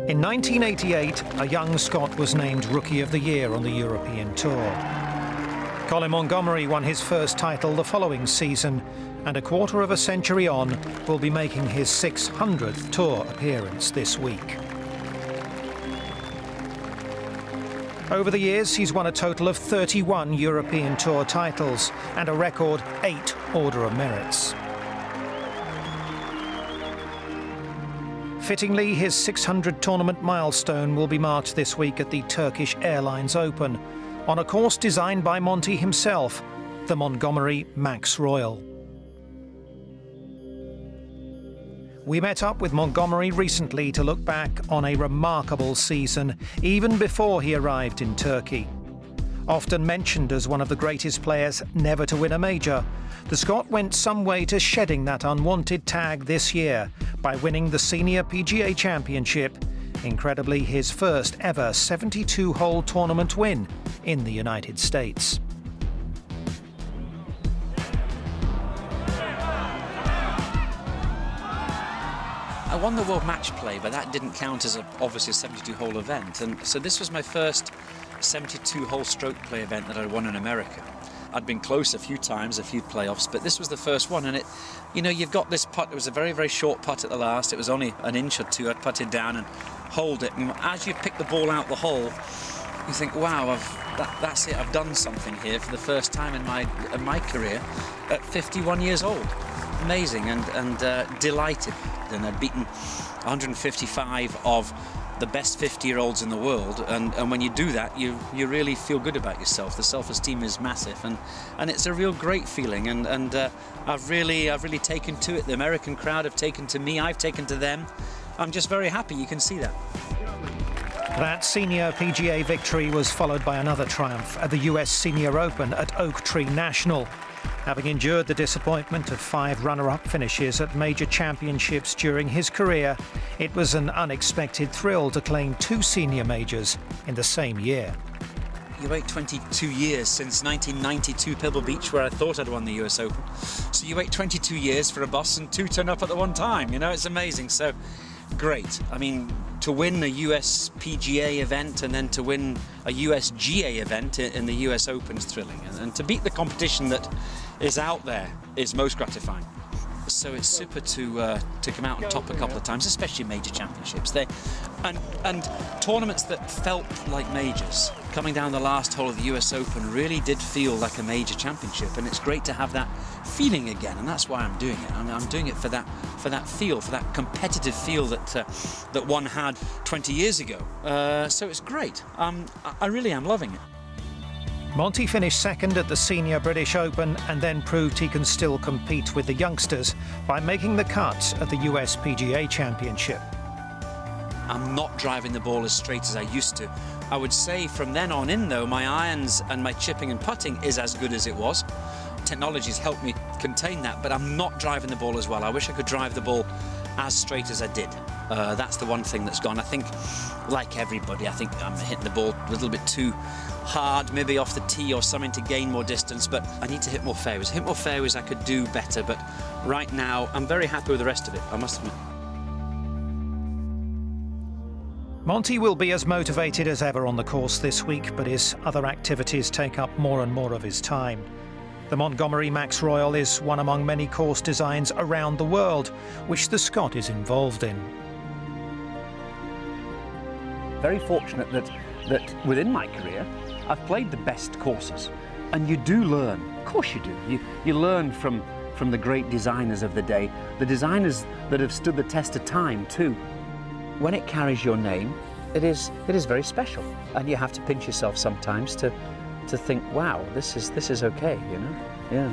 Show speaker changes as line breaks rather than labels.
In 1988, a young Scot was named Rookie of the Year on the European Tour. Colin Montgomerie won his first title the following season, and a quarter of a century on, will be making his 600th Tour appearance this week. Over the years, he's won a total of 31 European Tour titles and a record 8 Order of Merits. Fittingly, his 600 tournament milestone will be marked this week at the Turkish Airlines Open, on a course designed by Monty himself, the Montgomerie Max Royal. We met up with Montgomerie recently to look back on a remarkable season, even before he arrived in Turkey. Often mentioned as one of the greatest players never to win a major, the Scot went some way to shedding that unwanted tag this year by winning the Senior PGA Championship, incredibly his first ever 72-hole tournament win in the United States.
I won the World Match Play, but that didn't count as obviously a 72-hole event, and so this was my first 72-hole stroke play event that I'd won in America. I'd been close a few times, a few playoffs, but this was the first one, and it, you know, you've got this putt. It was a very, very short putt at the last. It was only an inch or two. I'd putted down and hold it, and as you pick the ball out the hole, you think, wow, that's it. I've done something here for the first time in my career at 51 years old. Amazing and delighted. And I'd beaten 155 of the best 50-year-olds in the world, and when you do that, you really feel good about yourself. The self-esteem is massive, and it's a real great feeling, and I've really taken to it. The American crowd have taken to me, I've taken to them. I'm just very happy. You can see that.
That Senior PGA victory was followed by another triumph at the US Senior Open at Oak Tree National. Having endured the disappointment of 5 runner-up finishes at major championships during his career, it was an unexpected thrill to claim 2 senior majors in the same year.
You wait 22 years since 1992 Pebble Beach, where I thought I'd won the US Open. So you wait 22 years for a bus and 2 turn up at the one time. You know, it's amazing. So great. I mean, to win a US PGA event and then to win a USGA event in the US Open is thrilling. And to beat the competition that is out there is most gratifying. So it's super to come out on top a couple of times, especially major championships. And tournaments that felt like majors. Coming down the last hole of the US Open really did feel like a major championship, and it's great to have that feeling again, and that's why I'm doing it. I'm doing it for that feel, for that competitive feel that one had 20 years ago. So it's great. I really am loving it.
Monty finished second at the Senior British Open and then proved he can still compete with the youngsters by making the cut at the US PGA Championship.
I'm not driving the ball as straight as I used to. I would say from then on in, though, my irons and my chipping and putting is as good as it was. Technology's helped me contain that, but I'm not driving the ball as well. I wish I could drive the ball as straight as I did. That's the one thing that's gone. I think, like everybody, I think I'm hitting the ball a little bit too hard, maybe off the tee or something to gain more distance, but I need to hit more fairways. Hit more fairways, I could do better, but right now I'm very happy with the rest of it, I must admit.
Monty will be as motivated as ever on the course this week, but his other activities take up more and more of his time. The Montgomerie Max Royal is one among many course designs around the world, which the Scot is involved in.
Very fortunate that within my career, I've played the best courses, and you do learn. Of course you do. You learn from the great designers of the day, the designers that have stood the test of time too. When it carries your name, it is very special, and you have to pinch yourself sometimes to think, wow, this is okay, you know? Yeah.